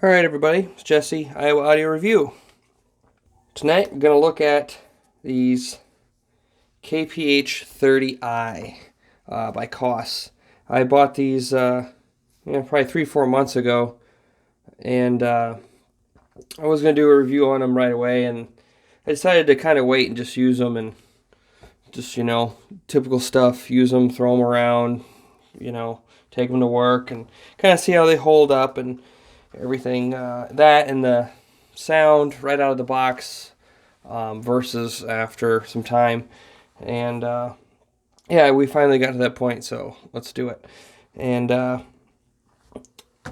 Alright everybody, it's Jesse, Iowa Audio Review. Tonight we're going to look at these KPH30i by Koss. I bought these probably 3-4 months ago, and I was going to do a review on them right away, and I decided to kind of wait and just use them and just, typical stuff, use them, throw them around, take them to work and kind of see how they hold up and everything, that and the sound right out of the box versus after some time. And yeah, we finally got to that point, so let's do it. And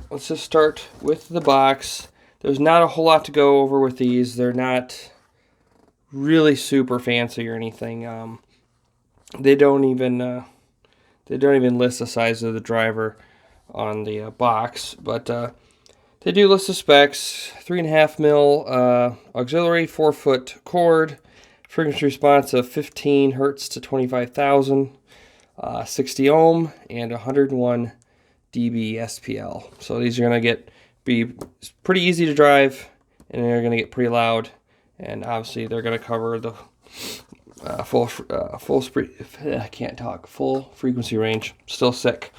let's just start with the box. There's not a whole lot to go over with these. They're not really super fancy or anything. They don't even list the size of the driver on the box, but they do list the specs: 3.5 mil auxiliary, 4-foot cord, frequency response of 15 hertz to 25,000, 60 ohm, and 101 dB SPL. So these are going to be pretty easy to drive, and they're going to get pretty loud, and obviously they're going to cover the full frequency range. Still sick.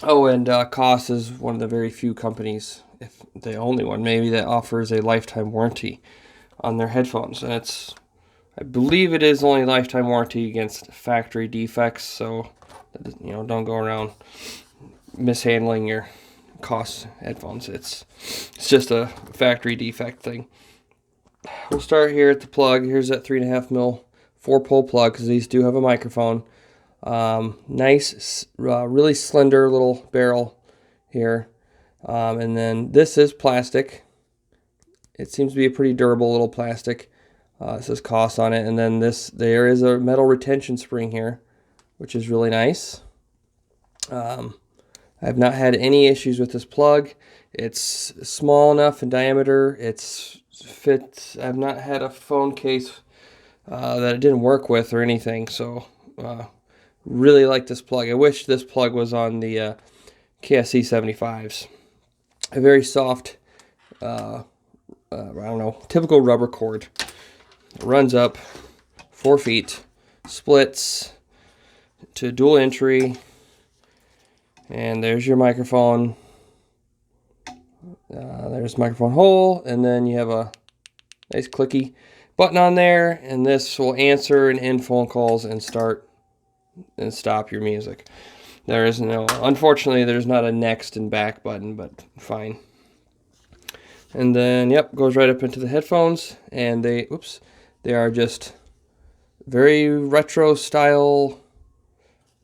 Oh, and Koss is one of the very few companies, if the only one maybe, that offers a lifetime warranty on their headphones. And I believe it is only lifetime warranty against factory defects, so don't go around mishandling your Koss headphones. It's just a factory defect thing. We'll start here at the plug. Here's that 3.5 mil 4-pole plug, because these do have a microphone. Nice, really slender little barrel here. And then this is plastic. It seems to be a pretty durable little plastic. It says Koss on it. And then there is a metal retention spring here, which is really nice. I've not had any issues with this plug. It's small enough in diameter. I've not had a phone case that it didn't work with or anything. So really like this plug. I wish this plug was on the KSC75s. A very soft, typical rubber cord. It runs up 4 feet, splits to dual entry, and there's your microphone. There's the microphone hole, and then you have a nice clicky button on there, and this will answer and end phone calls and start and stop your music. Unfortunately, there's not a next and back button, but fine. And then, goes right up into the headphones, and they are just very retro style,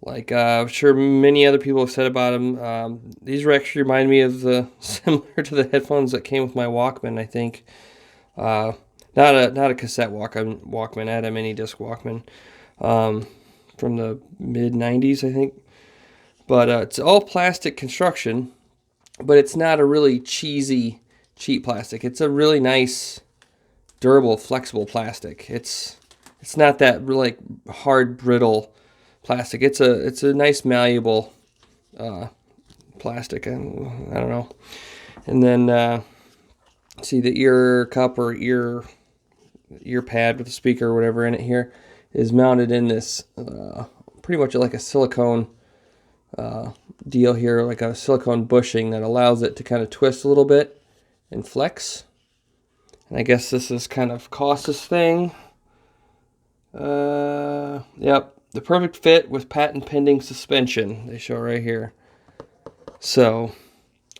like I'm sure many other people have said about them. These actually remind me of similar to the headphones that came with my Walkman, I think. Not a cassette Walkman. I had a mini disc Walkman from the mid-90s, I think. But it's all plastic construction, but it's not a really cheesy, cheap plastic. It's a really nice, durable, flexible plastic. It's not that really hard, brittle plastic. It's a nice, malleable plastic. I don't know. And then see the ear cup or ear pad with a speaker or whatever in it here is mounted in this pretty much like a silicone deal here, like a silicone bushing that allows it to kind of twist a little bit and flex. And I guess this is kind of Koss's thing. The perfect fit with patent pending suspension, they show right here. So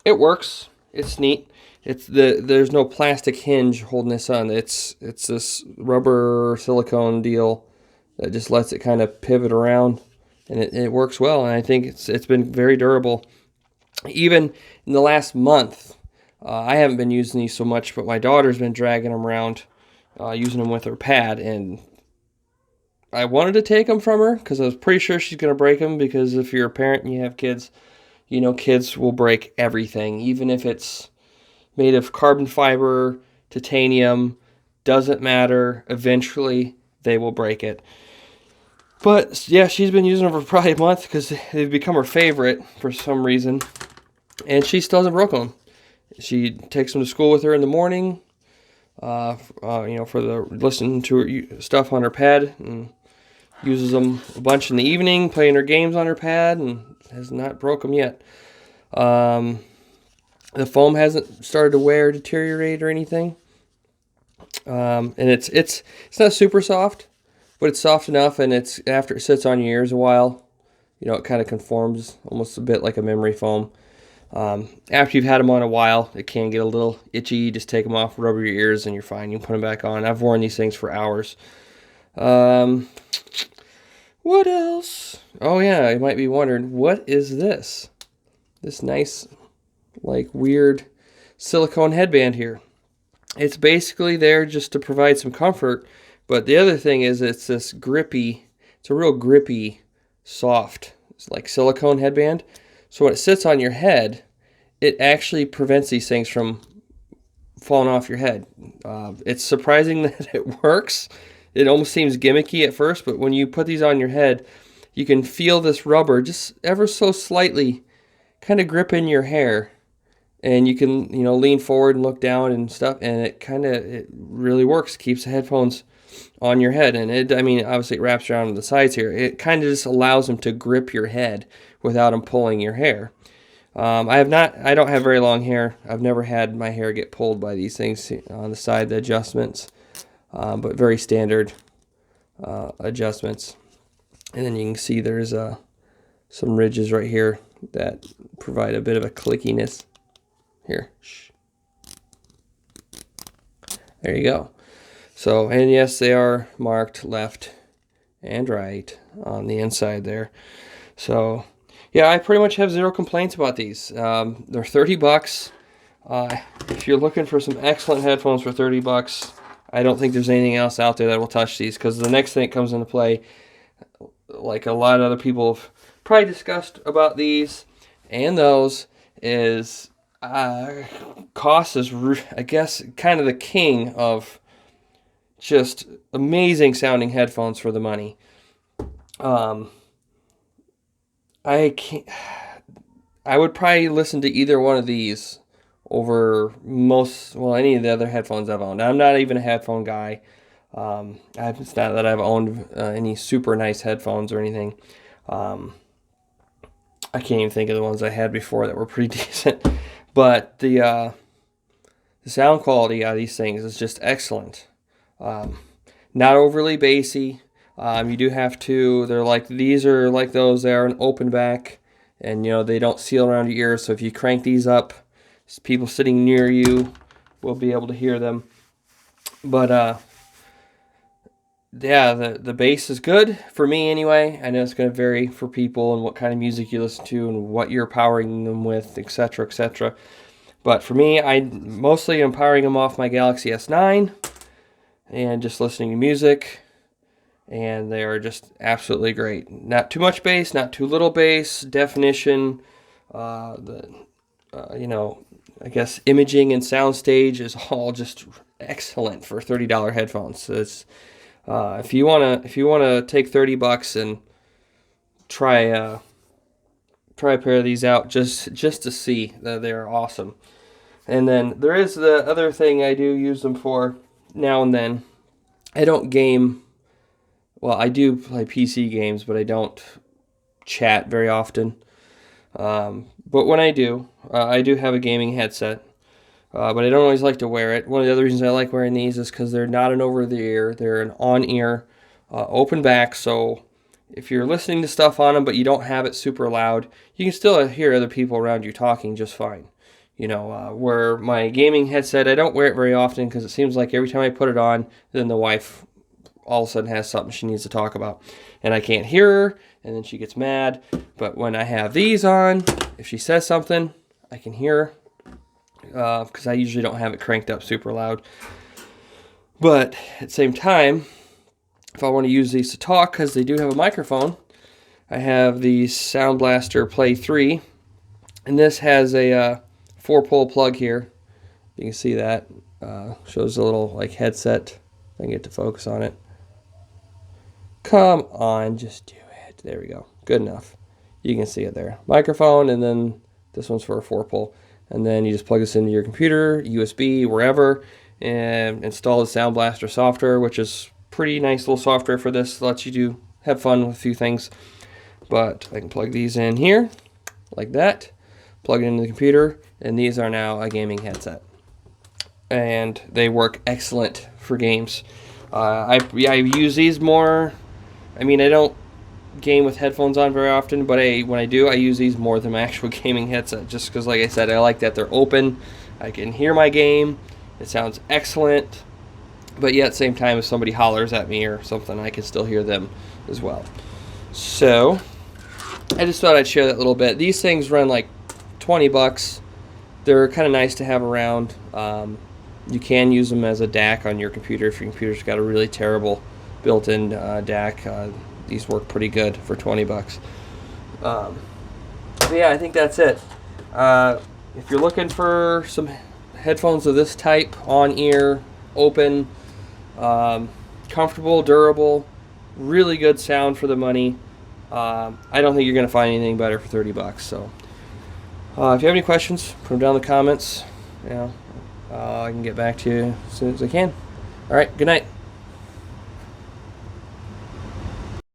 it works. It's neat. There's no plastic hinge holding this on. It's this rubber silicone deal that just lets it kind of pivot around, and it works well. And I think it's been very durable. Even in the last month, I haven't been using these so much, but my daughter's been dragging them around, using them with her pad, and I wanted to take them from her because I was pretty sure she's going to break them, because if you're a parent and you have kids, kids will break everything, even if it's made of carbon fiber, titanium, doesn't matter. Eventually, they will break it. But yeah, she's been using them for probably a month because they've become her favorite for some reason, and she still hasn't broken them. She takes them to school with her in the morning, for the listening to her stuff on her pad, and uses them a bunch in the evening, playing her games on her pad, and has not broke them yet. The foam hasn't started to wear, deteriorate, or anything. And it's not super soft, but it's soft enough, and it's after it sits on your ears a while, it kind of conforms almost a bit like a memory foam. After you've had them on a while, it can get a little itchy. You just take them off, rub your ears, and you're fine. You can put them back on. I've worn these things for hours. What else? Oh yeah, you might be wondering, what is this? This nice, like, weird silicone headband here. It's basically there just to provide some comfort, but the other thing is it's this grippy, it's a real grippy, soft, it's like silicone headband. So when it sits on your head, it actually prevents these things from falling off your head. It's surprising that it works. It almost seems gimmicky at first, but when you put these on your head, you can feel this rubber just ever so slightly kind of grip in your hair. And you can, lean forward and look down and stuff, and it really works. Keeps the headphones on your head, and obviously it wraps around the sides here. It kind of just allows them to grip your head without them pulling your hair. I don't have very long hair. I've never had my hair get pulled by these things on the side, the adjustments, but very standard adjustments. And then you can see there's some ridges right here that provide a bit of a clickiness. Here. There you go. So, and yes, they are marked left and right on the inside there. So, yeah, I pretty much have zero complaints about these. They're $30. If you're looking for some excellent headphones for $30, I don't think there's anything else out there that will touch these, because the next thing that comes into play, like a lot of other people have probably discussed about these and those, is Koss is, I guess, kind of the king of just amazing sounding headphones for the money. I would probably listen to either one of these over any of the other headphones I've owned. I'm not even a headphone guy. It's not that I've owned any super nice headphones or anything. I can't even think of the ones I had before that were pretty decent. But the sound quality out of these things is just excellent. Not overly bassy. You do have to, these are like those, they are an open back, and they don't seal around your ears, so if you crank these up, people sitting near you will be able to hear them. But yeah, the bass is good for me anyway. I know it's going to vary for people and what kind of music you listen to and what you're powering them with, etc., etc. But for me, I mostly am powering them off my Galaxy S9 and just listening to music, and they are just absolutely great. Not too much bass, not too little bass. Definition, I guess imaging and soundstage is all just excellent for $30 headphones. So it's if you wanna take $30 and try a pair of these out just to see that they're awesome. And then there is the other thing I do use them for now and then. I don't game. Well, I do play PC games, but I don't chat very often. But when I do have a gaming headset. But I don't always like to wear it. One of the other reasons I like wearing these is because they're not an over-the-ear. They're an on-ear, open back. So if you're listening to stuff on them, but you don't have it super loud, you can still hear other people around you talking just fine. Where my gaming headset, I don't wear it very often because it seems like every time I put it on, then the wife all of a sudden has something she needs to talk about. And I can't hear her, and then she gets mad. But when I have these on, if she says something, I can hear her. Because I usually don't have it cranked up super loud. But at the same time, if I want to use these to talk, because they do have a microphone, I have the Sound Blaster Play 3. And this has a 4-pole plug here. You can see that. Shows a little headset. If I can get to focus on it. Come on, just do it. There we go. Good enough. You can see it there. Microphone, and then this one's for a 4-pole. and then you just plug this into your computer, USB, wherever, and install the Sound Blaster software, which is pretty nice little software for this. It lets you have fun with a few things. But I can plug these in here like that, plug it into the computer, and these are now a gaming headset, and they work excellent for games. I use these more. I mean, I don't game with headphones on very often, but when I do, I use these more than my actual gaming headset, just because, like I said, I like that they're open. I can hear my game. It sounds excellent, but yet at the same time, if somebody hollers at me or something, I can still hear them as well. So I just thought I'd share that little bit. These things run like $20. They're kind of nice to have around. You can use them as a DAC on your computer if your computer's got a really terrible built-in DAC. These work pretty good for $20. But yeah, I think that's it. If you're looking for some headphones of this type, on-ear, open, comfortable, durable, really good sound for the money, I don't think you're going to find anything better for $30. So if you have any questions, put them down in the comments. I can get back to you as soon as I can. All right, good night.